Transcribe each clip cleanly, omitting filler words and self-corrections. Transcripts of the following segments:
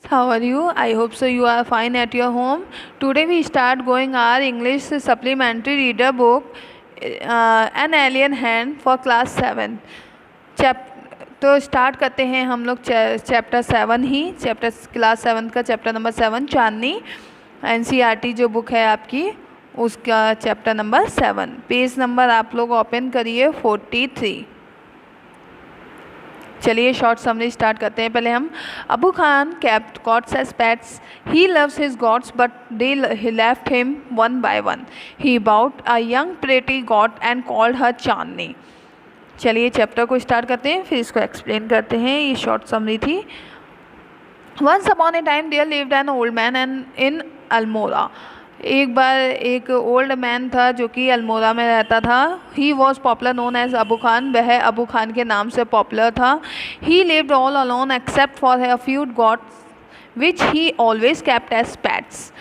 How are you? I hope so you are fine at your home. Today we start going our English supplementary reader book, An Alien Hand for class 7. तो start करते हैं हम लोग chapter 7 ही, chapter class 7 का chapter number 7 चांदनी NCERT जो book है आपकी उसका चैप्टर नंबर 7। पेज नंबर आप लोग ओपन करिए 43। चलिए शॉर्ट समरी स्टार्ट करते हैं। पहले हम Abu Khan kept goats as pets. He loves his goats but he left him one by one. He bought a young pretty goat and called her चांदनी। चलिए chapter को स्टार्ट करते हैं, फिर इसको एक्सप्लेन करते हैं। ये शॉर्ट समरी थी। Once upon a time there lived an old man and in Almora. एक बार एक ओल्ड मैन था जो कि अल्मोरा में रहता था। He was popular known as Abu Khan, वह अबू खान के नाम से पॉपुलर था। He lived all alone except for a few goats which he always kept as pets.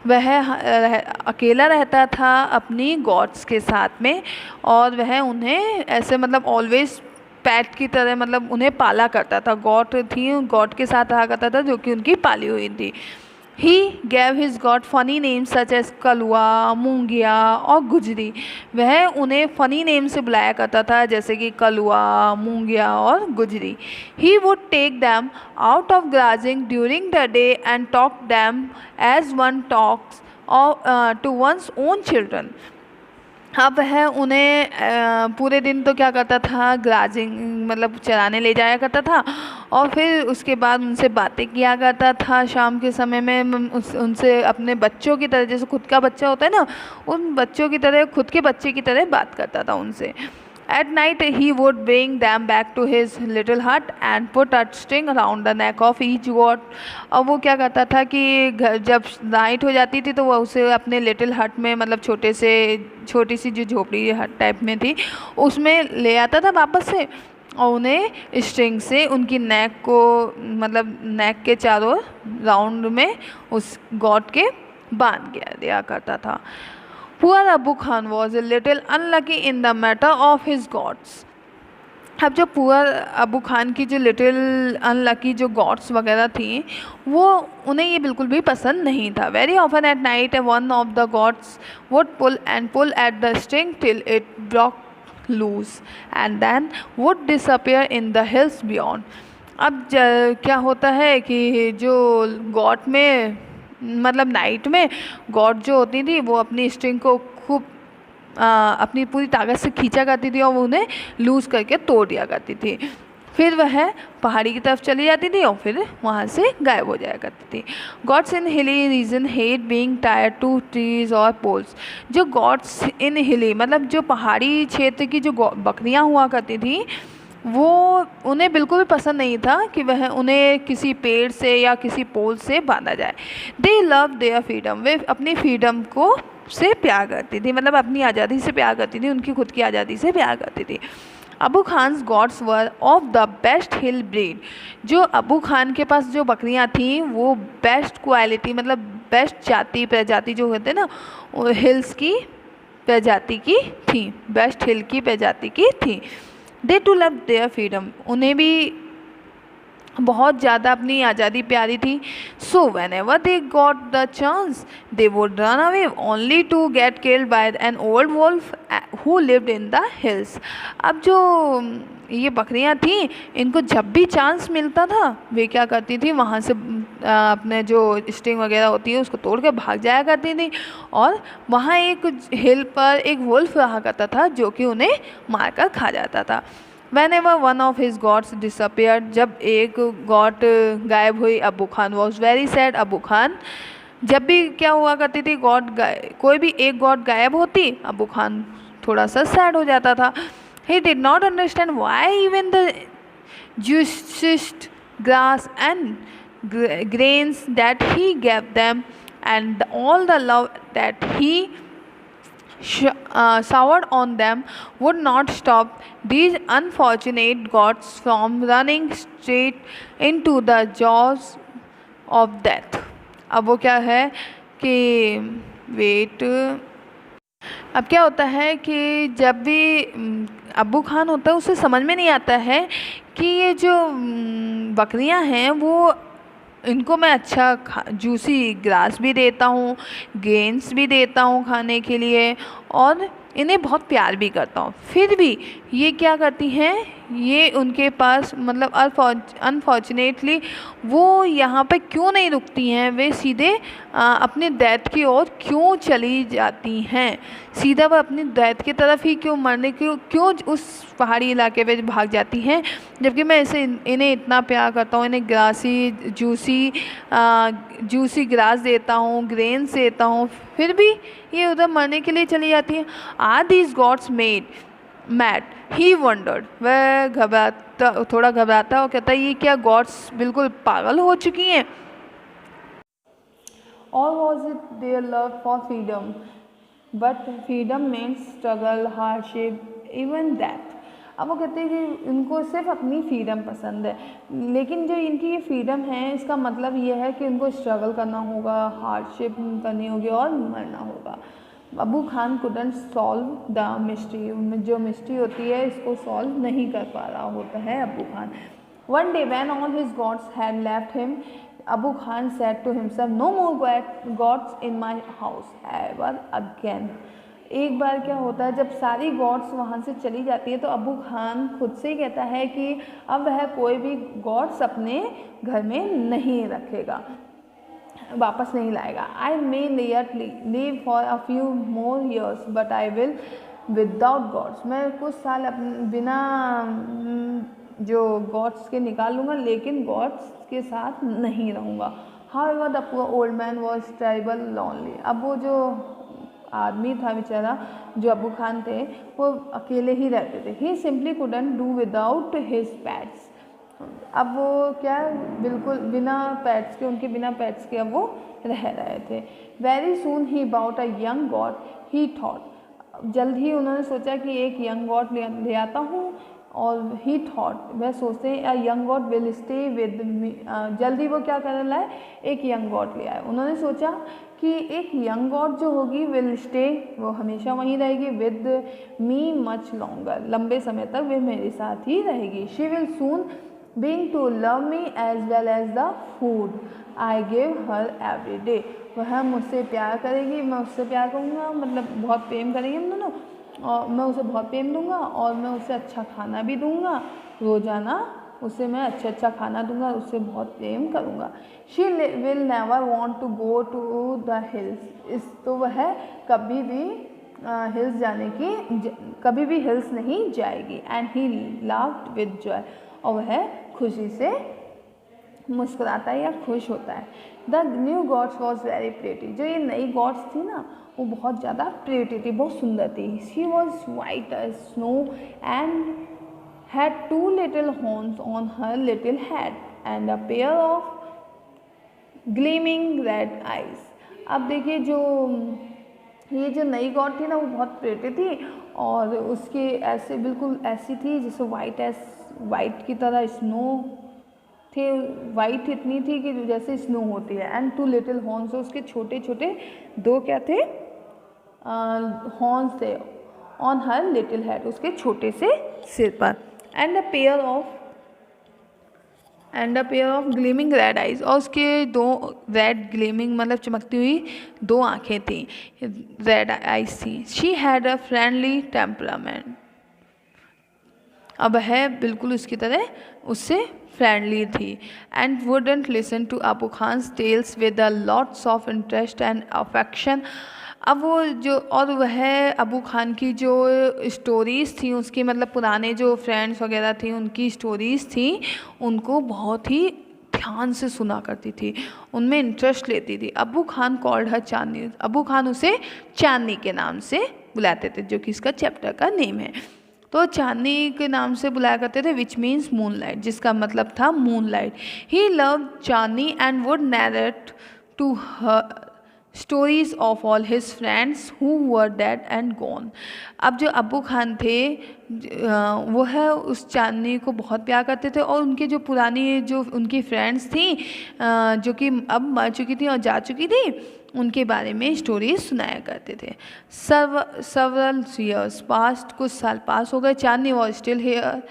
वह अकेला रहता था अपनी गॉड्स के साथ में और वह उन्हें ऐसे मतलब ऑलवेज पैट की तरह मतलब उन्हें पाला करता था। गॉड थी, गॉड के साथ रहा करता था जो कि उनकी पाली हुई थी। He gave his god funny names such as कलुआ, मूंगिया और गुजरी। वह उन्हें फ़नी नेम से बुलाया करता था जैसे कि कलुआ, मूंगिया और गुजरी। He would take them out of grazing during the day and talk them as one talks to one's own children। अब वह उन्हें पूरे दिन तो क्या करता था, ग्राजिंग मतलब चराने ले जाया करता था और फिर उसके बाद उनसे बातें किया करता था। शाम के समय में उनसे अपने बच्चों की तरह, जैसे खुद का बच्चा होता है ना, उन बच्चों की तरह, खुद के बच्चे की तरह बात करता था उनसे। At night he would bring them back to his little hut and put a string around the neck of each goat। अब वो क्या करता था कि जब नाइट हो जाती थी तो वह उसे अपने लिटिल हट में मतलब छोटी सी जो झोपड़ी हट टाइप में थी उसमें ले आता था वापस से और उन्हें स्ट्रिंग से उनकी नेक को मतलब नेक के चारों राउंड में उस गॉट के बांध दिया करता था। Poor Abu Khan was a little unlucky in the matter of his gods। अब जो पुअर अबू खान की जो लिटिल अनलकी जो गॉड्स वगैरह थी वो उन्हें ये बिल्कुल भी पसंद नहीं था। Very often at night one of the goats would pull at the string till it broke loose and then would disappear in the hills beyond. अब क्या होता है कि जो गॉड में मतलब नाइट में गॉड जो होती थी वो अपनी स्ट्रिंग को खूब अपनी पूरी ताकत से खींचा करती थी और वो उन्हें लूज़ करके तोड़ दिया करती थी। फिर वह पहाड़ी की तरफ चली जाती थी और फिर वहाँ से गायब हो जाया करती थी। Goats in hilly region hate being टायर्ड टू ट्रीज और पोल्स। जो गॉड्स इन हिली मतलब जो पहाड़ी क्षेत्र की जो बकरियाँ हुआ करती थी वो उन्हें बिल्कुल भी पसंद नहीं था कि वह उन्हें किसी पेड़ से या किसी पोल से बांधा जाए। They love their freedom. वे अपनी फ्रीडम को से प्यार करती थी, मतलब अपनी आज़ादी से प्यार करती थी, उनकी खुद की आज़ादी से प्यार करती थी। Abu Khan's goats were of the best hill breed. जो अबू खान के पास जो बकरियां थीं वो बेस्ट क्वालिटी मतलब बेस्ट प्रजाति जो होते हैं ना हिल्स की प्रजाति की थी, बेस्ट हिल की प्रजाति की थी। They too love their freedom. उन्हें भी बहुत ज़्यादा अपनी आज़ादी प्यारी थी। So whenever they got the chance they would run away only to get killed by an old wolf who lived in the hills. अब जो ये बकरियां थीं इनको जब भी चांस मिलता था वे क्या करती थी, वहाँ से अपने जो स्ट्रिंग वगैरह होती है उसको तोड़ के भाग जाया करती थी और वहाँ एक हिल पर एक वुल्फ रहा करता था जो कि उन्हें मारकर खा जाता था। Whenever one of his gods disappeared, जब एक गॉड गायब हुई Abu Khan was very sad। Abu Khan जब भी क्या हुआ करती थी कोई भी एक गॉड गायब होती अबू खान थोड़ा सा सैड हो जाता था। He did not understand why even the juiciest grass and grains that he gave them and all the love that he showered on them would not stop these unfortunate gods from running straight into the jaws of death। अब वो क्या है कि wait अब क्या होता है कि जब भी अबू खान होता है उसे समझ में नहीं आता है कि ये जो बकरियां हैं वो इनको मैं अच्छा जूसी ग्रास भी देता हूँ, ग्रेन्स भी देता हूँ खाने के लिए, और इन्हें बहुत प्यार भी करता हूँ। फिर भी ये क्या करती हैं, ये उनके पास मतलब अनफॉर्चुनेटली वो यहाँ पे क्यों नहीं रुकती हैं, वे सीधे अपने डेथ की ओर क्यों चली जाती हैं, सीधा वह अपनी डेथ की तरफ ही क्यों, मरने क्यों उस पहाड़ी इलाके पे भाग जाती हैं, जबकि मैं इन्हें इतना प्यार करता हूँ, इन्हें जूसी ग्रास देता हूँ, ग्रेन्स देता हूँ, फिर भी ये उधर मरने के लिए चली जाती हैं। Are these goats made mad, he wondered, वह थोड़ा घबराता है और कहता है ये क्या गॉड्स बिल्कुल पागल हो चुकी हैं। और was it their love for freedom, but freedom means struggle, hardship, even death. अब वो कहते हैं कि इनको सिर्फ अपनी फ्रीडम पसंद है, लेकिन जो इनकी ये फ्रीडम है इसका मतलब ये है कि उनको स्ट्रगल करना होगा, हार्डशिप करनी होगी और मरना होगा। Abu Khan couldn't solve the mystery, जो मिस्ट्री होती है इसको सॉल्व नहीं कर पा रहा होता है Abu Khan. One day when all his goats had left him, Abu Khan said to himself, no more goats in my house ever again. एक बार क्या होता है, जब सारी गॉड्स वहाँ से चली जाती है तो अबू खान खुद से ही कहता है कि अब वह कोई भी गॉड्स अपने घर में नहीं रखेगा, वापस नहीं लाएगा। आई मे yet live for a few more years but I will without gods, मैं कुछ साल बिना जो गॉड्स के निकाल लूँगा लेकिन गॉड्स के साथ नहीं रहूँगा। However the poor old man was terrible lonely, अब वो जो आदमी था बेचारा, जो अबू खान थे, वो अकेले ही रहते थे। He simply couldn't do without his pets, अब वो क्या बिल्कुल बिना पेट्स के, उनके बिना पेट्स के अब वो रह रहे थे। Very soon he bought a young goat he thought, जल्द ही उन्होंने सोचा कि एक यंग गॉड ले आता हूँ, और ही थॉट, वह सोचते हैं अ young God will stay with me, जल्दी वो क्या करने लाए, एक यंग गॉड ले आए। उन्होंने सोचा कि एक यंग गॉड जो होगी विल स्टे, वो हमेशा वहीं रहेगी, विद मी मच लॉन्गर, लंबे समय तक वे मेरे साथ ही रहेगी। She will soon being to love me as well as the food I give her every day, वह मुझसे प्यार करेगी, मैं उससे प्यार करूँगा, मतलब बहुत प्रेम करेंगे हम दोनों, और मैं उसे बहुत प्रेम दूँगा और मैं उसे अच्छा खाना भी दूँगा, रोज़ाना उसे मैं अच्छा खाना दूँगा, उससे बहुत प्रेम करूँगा। She will never want to go to the hills, इस तो वह कभी भी हिल्स जाने की कभी भी हिल्स नहीं जाएगी। And he laughed with joy, और वह खुशी से मुस्कुराता है या खुश होता है। The new goats was very pretty, जो ये नई गॉड्स थी ना वो बहुत ज़्यादा प्रेटी थी, बहुत सुंदर थी। She was white as snow and had two little horns on her little head and a pair of gleaming red eyes. अब देखिए ये जो नई गॉड थी ना वो बहुत प्रेटी थी, और उसके ऐसे बिल्कुल ऐसी थी जैसे वाइट की तरह स्नो थे, वाइट इतनी थी कि जैसे स्नो होती है। एंड टू लिटिल हॉर्न्स, उसके छोटे छोटे दो क्या थे, हॉर्न्स थे, ऑन हर लिटिल हेड, उसके छोटे से सिर पर। And a pair of gleaming red eyes, और उसके दो रेड ग्लीमिंग मतलब चमकती हुई दो आँखें थी, रेड आइज थी। She had a friendly temperament, अब है बिल्कुल उसकी तरह उससे फ्रेंडली थी। And wouldn't listen to Abu Khan's tales with a lots of interest and affection, अब वो जो और वह अबू खान की जो स्टोरीज़ थी उसकी मतलब पुराने जो फ्रेंड्स वगैरह थी उनकी स्टोरीज़ थी उनको बहुत ही ध्यान से सुना करती थी, उनमें इंटरेस्ट लेती थी। अबू खान कॉल्ड हर चांदनी, अबू खान उसे चांदनी के नाम से बुलाते थे, जो कि इसका चैप्टर का नेम है। तो चांदनी के नाम से बुलाया करते थे, विच मीन्स मूनलाइट, जिसका मतलब था moonlight. He love Chandni and would narrate to her stories of all his friends who were dead and gone. अब जो अबू खान थे वो है उस चांदनी को बहुत प्यार करते थे, और उनके जो पुरानी जो उनकी फ्रेंड्स थी जो कि अब मर चुकी थी और जा चुकी थी, उनके बारे में स्टोरीज सुनाया करते थे। several years passed, कुछ साल पास हो गए। चांदनी वॉज स्टिल हेयर,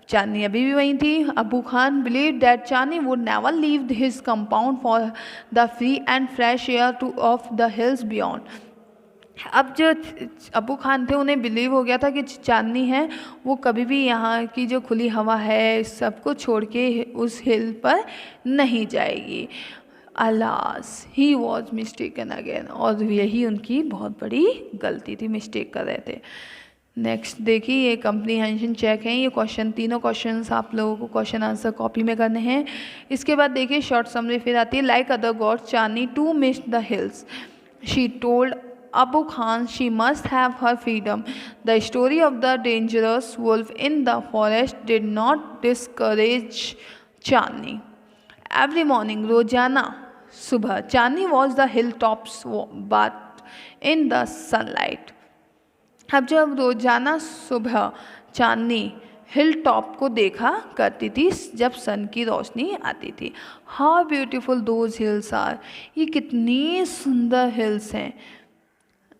चांदनी अभी भी वहीं थी. Abu Khan believed that Chandni would never leave his compound for the free and fresh air of the hills beyond. अब जो अबू खान थे उन्हें बिलीव हो गया था कि चांदनी है वो कभी भी यहाँ की जो खुली हवा है सबको छोड़ के उस हिल पर नहीं जाएगी. Alas he was mistaken again. और यही उनकी बहुत बड़ी गलती थी, मिस्टेक कर रहे थे. नेक्स्ट देखिए ये कंप्रीहेंशन चेक है. ये क्वेश्चन तीनों क्वेश्चंस आप लोगों को क्वेश्चन आंसर कॉपी में करने हैं. इसके बाद देखिए शॉर्ट समरी फिर आती है. Like other goats Chandni too missed the hills. She told Abu Khan she must have her freedom. The story of the dangerous wolf in the forest did not discourage Chandni. Every morning, रोजाना सुबह, Chandni was the hilltops bathed in the sunlight. अब जब रोजाना सुबह चांदनी hill top को देखा करती थी जब सन की रोशनी आती थी. How beautiful those hills are. ये कितनी सुंदर हिल्स हैं,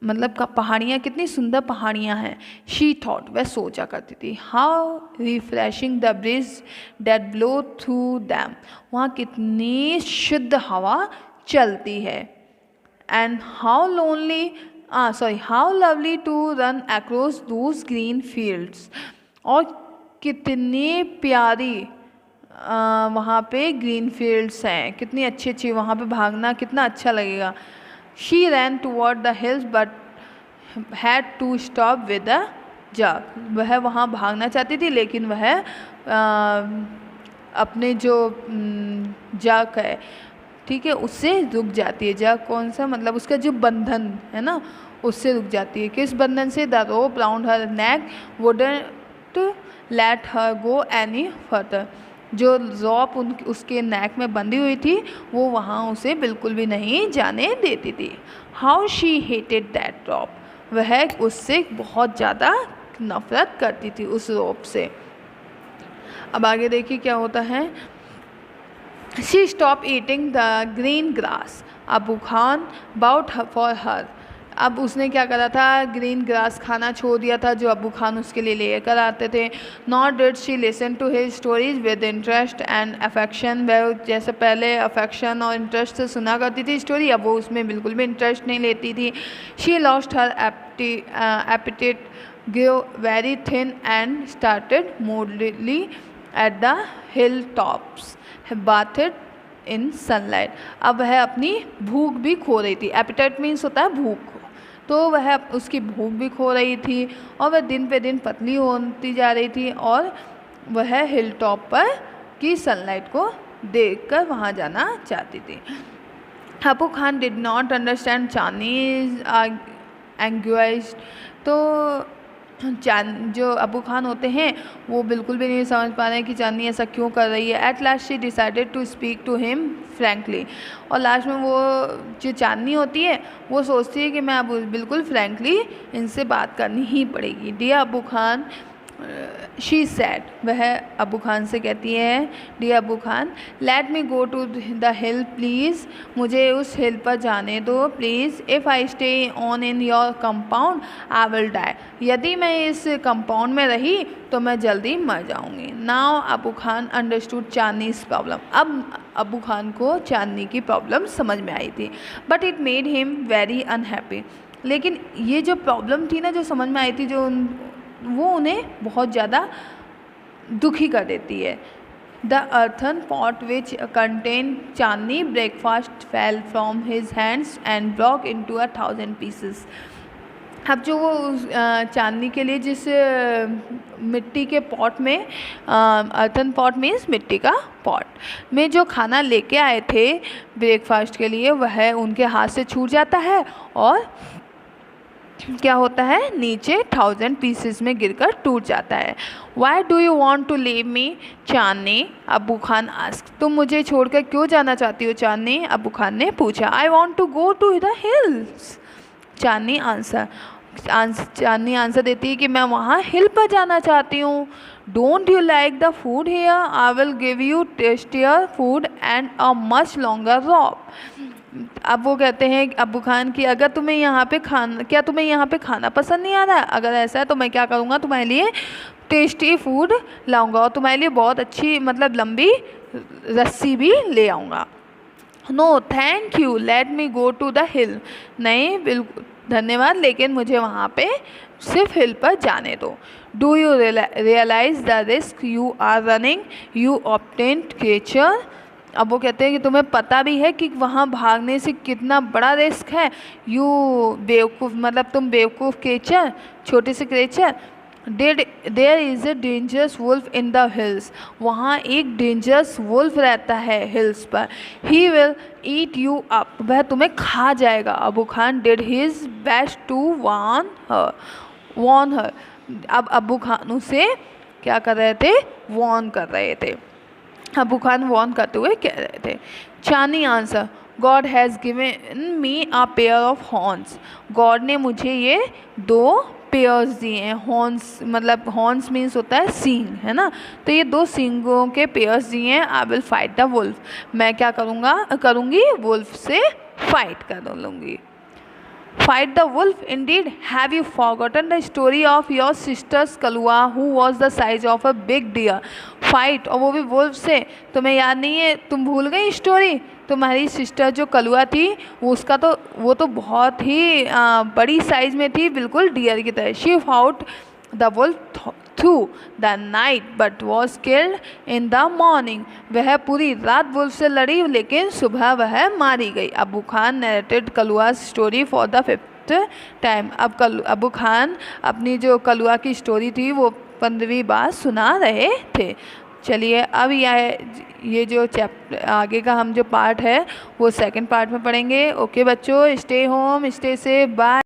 मतलब का पहाड़ियाँ कितनी सुंदर पहाड़ियाँ हैं. शी थॉट वह सोचा करती थी. How refreshing the breeze that blew through them. वहाँ कितनी शुद्ध हवा चलती है. And how lonely how lovely to run across those green fields. और कितनी प्यारी वहाँ पे ग्रीन फील्ड्स हैं, कितनी अच्छी अच्छी, वहाँ पे भागना कितना अच्छा लगेगा. She ran toward the hills but had to stop with a jug. वह वहाँ भागना चाहती थी लेकिन वह अपने जो जग है, ठीक है, उससे रुक जाती है. जग कौन सा, मतलब उसका जो बंधन है ना, उससे रुक जाती है. किस बंधन से? The rope round her neck wouldn't let her go any further. जो रॉप उसके नेक में बंधी हुई थी वो वहाँ उसे बिल्कुल भी नहीं जाने देती थी. How she hated that रॉप. वह उससे बहुत ज़्यादा नफरत करती थी उस रॉप से. अब आगे देखिए क्या होता है. She stop eating the green grass. Abu Khan bought for her. अब उसने क्या करा था, ग्रीन ग्रास खाना छोड़ दिया था जो अबू खान उसके लिए लेकर आते थे. Not did she listen to his stories with interest and affection. वह जैसे पहले अफेक्शन और इंटरेस्ट से सुना करती थी स्टोरी, अब वो उसमें बिल्कुल भी इंटरेस्ट नहीं लेती थी. She lost her appetite, grow very thin and started moodily at the hill tops bathed in sunlight. अब वह अपनी भूख भी खो रही थी. एपिटाइट मीन्स होता है भूख, तो वह उसकी भूख भी खो रही थी और वह दिन पे दिन पतली होती जा रही थी और वह हिल टॉप पर की सनलाइट को देखकर वहाँ जाना चाहती थी. Abu Khan did not understand Chandni anguish. तो जो अबू खान होते हैं वो बिल्कुल भी नहीं समझ पा रहे हैं कि चांदनी ऐसा क्यों कर रही है. At last she decided to speak to him frankly. और लास्ट में वो जो चांदनी होती है वो सोचती है कि मैं अब बिल्कुल फ्रैंकली इनसे बात करनी ही पड़ेगी. Dear Abu Khan, she said. वह अबू खान से कहती है, dear Abu Khan, let me go to the hill please. मुझे उस हिल पर जाने दो please. If I stay on in your compound I will die. यदि मैं इस कंपाउंड में रही तो मैं जल्दी मर जाऊंगी. Now Abu Khan understood Chandni's problem. अब अबू खान को चांदनी की प्रॉब्लम समझ में आई थी. But it made him very unhappy. लेकिन ये जो प्रॉब्लम थी ना, जो समझ में आई थी, जो वो उन्हें बहुत ज़्यादा दुखी कर देती है. The earthen pot which contain Chandni breakfast fell from his hands and Brock into 1,000 pieces. अब जो वो चांदनी के लिए जिस मिट्टी के पॉट में, अर्थन पॉट मीन्स मिट्टी का पॉट में जो खाना लेके आए थे ब्रेकफास्ट के लिए, वह उनके हाथ से छूट जाता है और क्या होता है, नीचे 1,000 पीसेस में गिरकर टूट जाता है. Why do you want to leave me Chandni, Abu Khan ask. तुम मुझे छोड़कर क्यों जाना चाहती हो चांदनी, अबू खान ने पूछा. I want to go to the hills, Chandni answer देती है कि मैं वहाँ हिल पर जाना चाहती हूँ. Don't you like the food here, I will give you tastier food and a much longer rope. अब वो कहते हैं अब्बू खान कि अगर तुम्हें यहाँ पे खाना, क्या तुम्हें यहाँ पे खाना पसंद नहीं आ रहा है? अगर ऐसा है तो मैं क्या करूँगा, तुम्हारे लिए टेस्टी फूड लाऊंगा और तुम्हारे लिए बहुत अच्छी मतलब लंबी रस्सी भी ले आऊँगा। No thank you, let me go to the hill. नहीं बिल्कुल धन्यवाद, लेकिन मुझे वहाँ पे सिर्फ हिल पर जाने दो। Do you realise the risk you are running you obstinate creature. अब वो कहते हैं कि तुम्हें पता भी है कि वहाँ भागने से कितना बड़ा रिस्क है। यू बेवकूफ़, मतलब तुम बेवकूफ़ क्रिएचर, छोटे से creature. There is a dangerous wolf in the hills. वहाँ एक डेंजरस वुल्फ रहता है हिल्स पर। He will eat you up, वह तुम्हें खा जाएगा। Abu Khan did his best to warn her. अब अबू खान उसे क्या कर रहे थे, वॉर्न कर रहे थे। अबू खान वॉर्न करते हुए कह रहे थे। चानी answer, God has given me a pair of horns. God ने मुझे ये 2 पेयर्स दिए हैं। हॉर्न्स मतलब हॉर्न्स मीन्स होता है सींग, है ना। तो ये 2 सींगों के पेयर्स दिए हैं। I will fight the wolf, मैं क्या करूँगी, वुल्फ से फाइट कर लूँगी। Fight the wolf indeed. Have you forgotten the story of your sister's Kalua who was the size of a big deer? Fight, और वो भी wolf से, तुम्हें याद नहीं है, तुम भूल गई स्टोरी। तुम्हारी सिस्टर जो कलुआ थी वो तो बहुत ही बड़ी साइज़ में थी, बिल्कुल डियर की तरह। She fought the wolf through the night but was killed in the morning. वह पूरी रात वुल्फ से लड़ी लेकिन सुबह वह मारी गई। Abu Khan narrated Kalua story for the 5th time. अब अबू खान अपनी जो कलुआ की स्टोरी थी वो 15वीं बार सुना रहे थे। चलिए अब ये जो चैप्टर आगे का हम जो पार्ट है वो सेकंड पार्ट में पढ़ेंगे। ओके बच्चों, stay home, stay safe, bye.